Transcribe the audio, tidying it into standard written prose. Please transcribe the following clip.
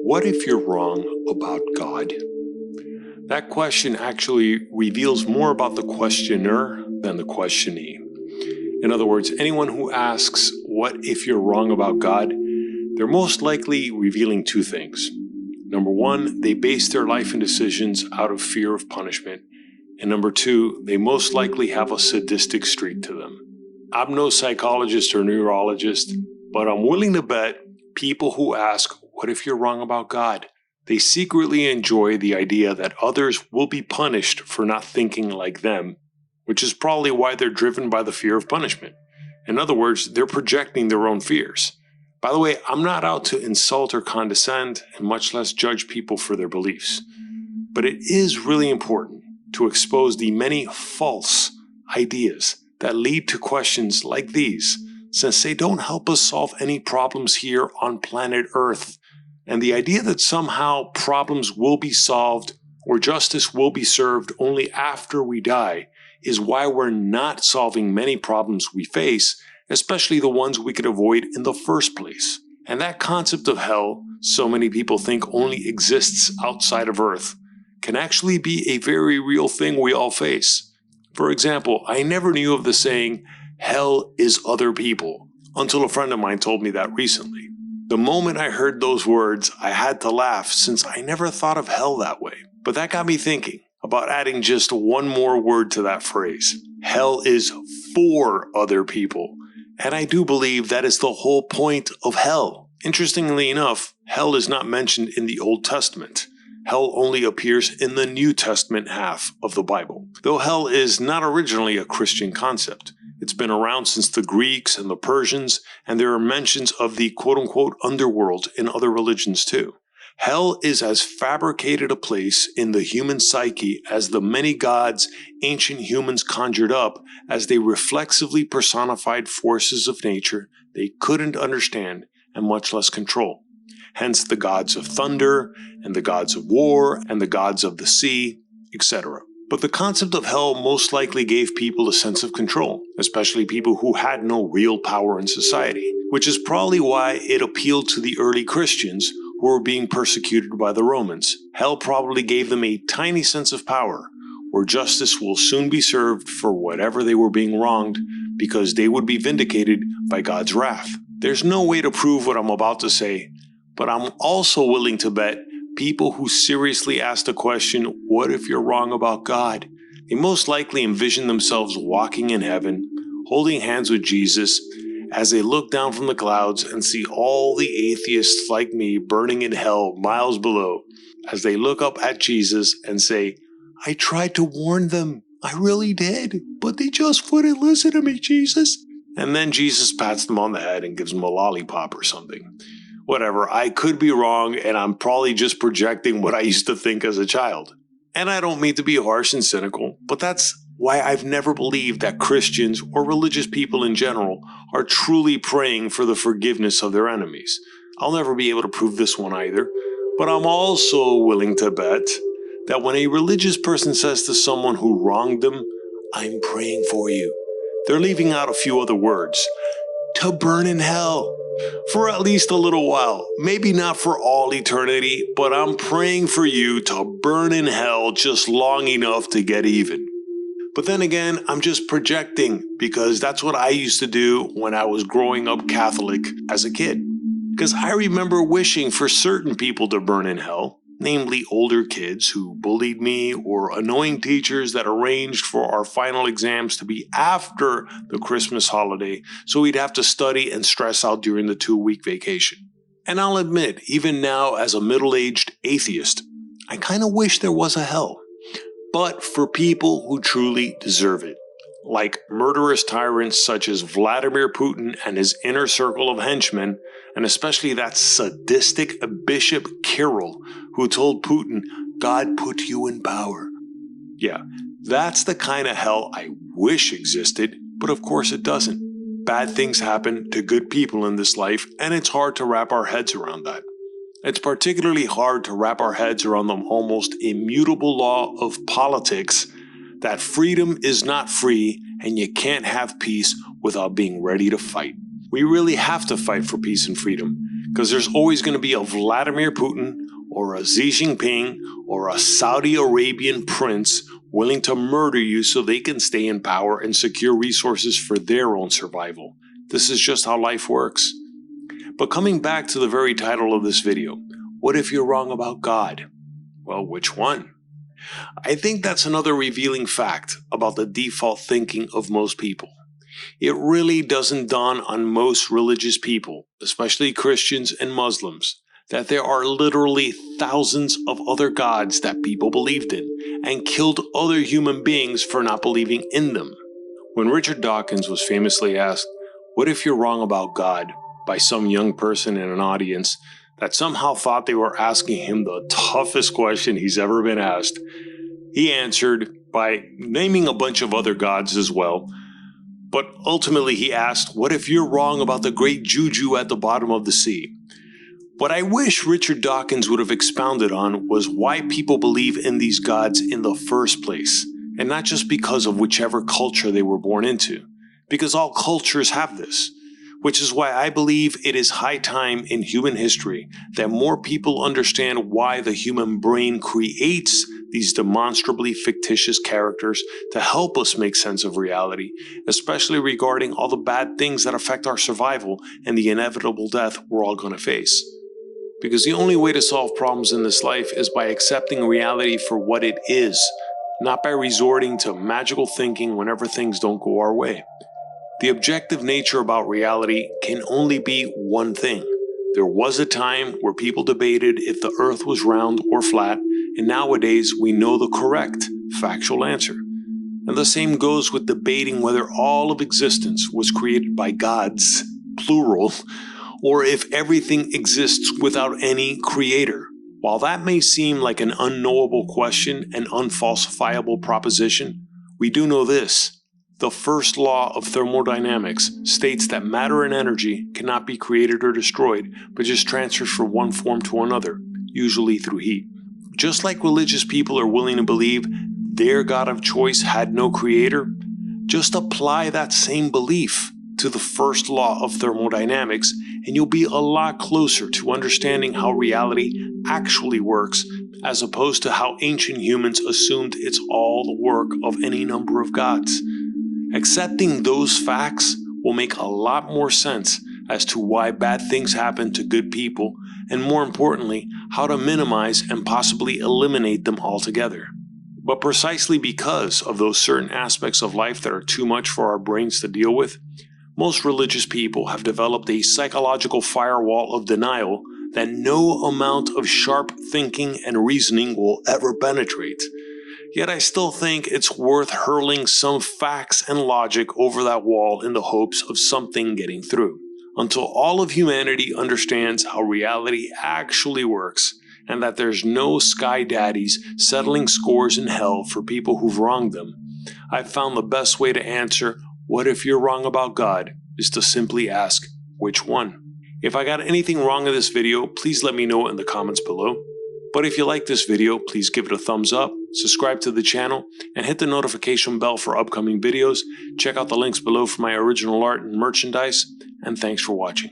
What if you're wrong about God? That question actually reveals more about the questioner than the questionee. In other words, anyone who asks, what if you're wrong about God? They're most likely revealing two things. Number one, they base their life and decisions out of fear of punishment. And number two, they most likely have a sadistic streak to them. I'm no psychologist or neurologist, but I'm willing to bet people who ask, what if you're wrong about God? They secretly enjoy the idea that others will be punished for not thinking like them, which is probably why they're driven by the fear of punishment. In other words, they're projecting their own fears. By the way, I'm not out to insult or condescend, and much less judge people for their beliefs. But it is really important to expose the many false ideas that lead to questions like these, since they don't help us solve any problems here on planet Earth. And the idea that somehow problems will be solved or justice will be served only after we die is why we're not solving many problems we face, especially the ones we could avoid in the first place. And that concept of hell, so many people think only exists outside of Earth, can actually be a very real thing we all face. For example, I never knew of the saying, hell is other people, until a friend of mine told me that recently. The moment I heard those words, I had to laugh since I never thought of hell that way. But that got me thinking about adding just one more word to that phrase. Hell is for other people. And I do believe that is the whole point of hell. Interestingly enough, hell is not mentioned in the Old Testament. Hell only appears in the New Testament half of the Bible. Though hell is not originally a Christian concept. It's been around since the Greeks and the Persians, and there are mentions of the quote-unquote underworld in other religions too. Hell is as fabricated a place in the human psyche as the many gods ancient humans conjured up as they reflexively personified forces of nature they couldn't understand and much less control. Hence the gods of thunder, and the gods of war, and the gods of the sea, etc. But the concept of hell most likely gave people a sense of control, especially people who had no real power in society, which is probably why it appealed to the early Christians who were being persecuted by the Romans. Hell probably gave them a tiny sense of power, where justice will soon be served for whatever they were being wronged, because they would be vindicated by God's wrath. There's no way to prove what I'm about to say, but I'm also willing to bet people who seriously ask the question, what if you're wrong about God? They most likely envision themselves walking in heaven, holding hands with Jesus, as they look down from the clouds and see all the atheists like me burning in hell miles below, as they look up at Jesus and say, I tried to warn them, I really did, but they just wouldn't listen to me, Jesus. And then Jesus pats them on the head and gives them a lollipop or something. Whatever, I could be wrong, and I'm probably just projecting what I used to think as a child. And I don't mean to be harsh and cynical, but that's why I've never believed that Christians or religious people in general are truly praying for the forgiveness of their enemies. I'll never be able to prove this one either, but I'm also willing to bet that when a religious person says to someone who wronged them, I'm praying for you, they're leaving out a few other words. To burn in hell. For at least a little while. Maybe not for all eternity, but I'm praying for you to burn in hell just long enough to get even. But then again, I'm just projecting because that's what I used to do when I was growing up Catholic as a kid. Because I remember wishing for certain people to burn in hell, namely older kids who bullied me or annoying teachers that arranged for our final exams to be after the Christmas holiday so we'd have to study and stress out during the 2-week vacation. And I'll admit, even now as a middle-aged atheist, I kind of wish there was a hell. But for people who truly deserve it, like murderous tyrants such as Vladimir Putin and his inner circle of henchmen, and especially that sadistic Bishop Kirill who told Putin, God put you in power. Yeah, that's the kind of hell I wish existed, but of course it doesn't. Bad things happen to good people in this life, and it's hard to wrap our heads around that. It's particularly hard to wrap our heads around the almost immutable law of politics that freedom is not free and you can't have peace without being ready to fight. We really have to fight for peace and freedom, Because there's always going to be a Vladimir Putin or a Xi Jinping or a Saudi Arabian prince willing to murder you so they can stay in power and secure resources for their own survival. This is just how life works. But coming back to the very title of this video, what if you're wrong about God? Well, which one? I think that's another revealing fact about the default thinking of most people. It really doesn't dawn on most religious people, especially Christians and Muslims, that there are literally thousands of other gods that people believed in and killed other human beings for not believing in them. When Richard Dawkins was famously asked, "What if you're wrong about God?" by some young person in an audience that somehow thought they were asking him the toughest question he's ever been asked, he answered by naming a bunch of other gods as well. But ultimately he asked, "What if you're wrong about the great juju at the bottom of the sea?" What I wish Richard Dawkins would have expounded on was why people believe in these gods in the first place, and not just because of whichever culture they were born into, because all cultures have this. Which is why I believe it is high time in human history that more people understand why the human brain creates these demonstrably fictitious characters to help us make sense of reality, especially regarding all the bad things that affect our survival and the inevitable death we're all going to face. Because the only way to solve problems in this life is by accepting reality for what it is, not by resorting to magical thinking whenever things don't go our way. The objective nature about reality can only be one thing. There was a time where people debated if the earth was round or flat, and nowadays we know the correct, factual answer. And the same goes with debating whether all of existence was created by gods, plural, or if everything exists without any creator. While that may seem like an unknowable question and unfalsifiable proposition, we do know this. The first law of thermodynamics states that matter and energy cannot be created or destroyed, but just transfers from one form to another, usually through heat. Just like religious people are willing to believe their God of choice had no creator, just apply that same belief to the first law of thermodynamics, and you'll be a lot closer to understanding how reality actually works, as opposed to how ancient humans assumed it's all the work of any number of gods. Accepting those facts will make a lot more sense as to why bad things happen to good people, and more importantly, how to minimize and possibly eliminate them altogether. But precisely because of those certain aspects of life that are too much for our brains to deal with, most religious people have developed a psychological firewall of denial that no amount of sharp thinking and reasoning will ever penetrate. Yet I still think it's worth hurling some facts and logic over that wall in the hopes of something getting through, until all of humanity understands how reality actually works, and that there's no sky daddies settling scores in hell for people who've wronged them. I've found the best way to answer, "What if you're wrong about God?" is to simply ask, which one? If I got anything wrong in this video, please let me know in the comments below. But if you like this video, please give it a thumbs up, subscribe to the channel, and hit the notification bell for upcoming videos. Check out the links below for my original art and merchandise, and thanks for watching.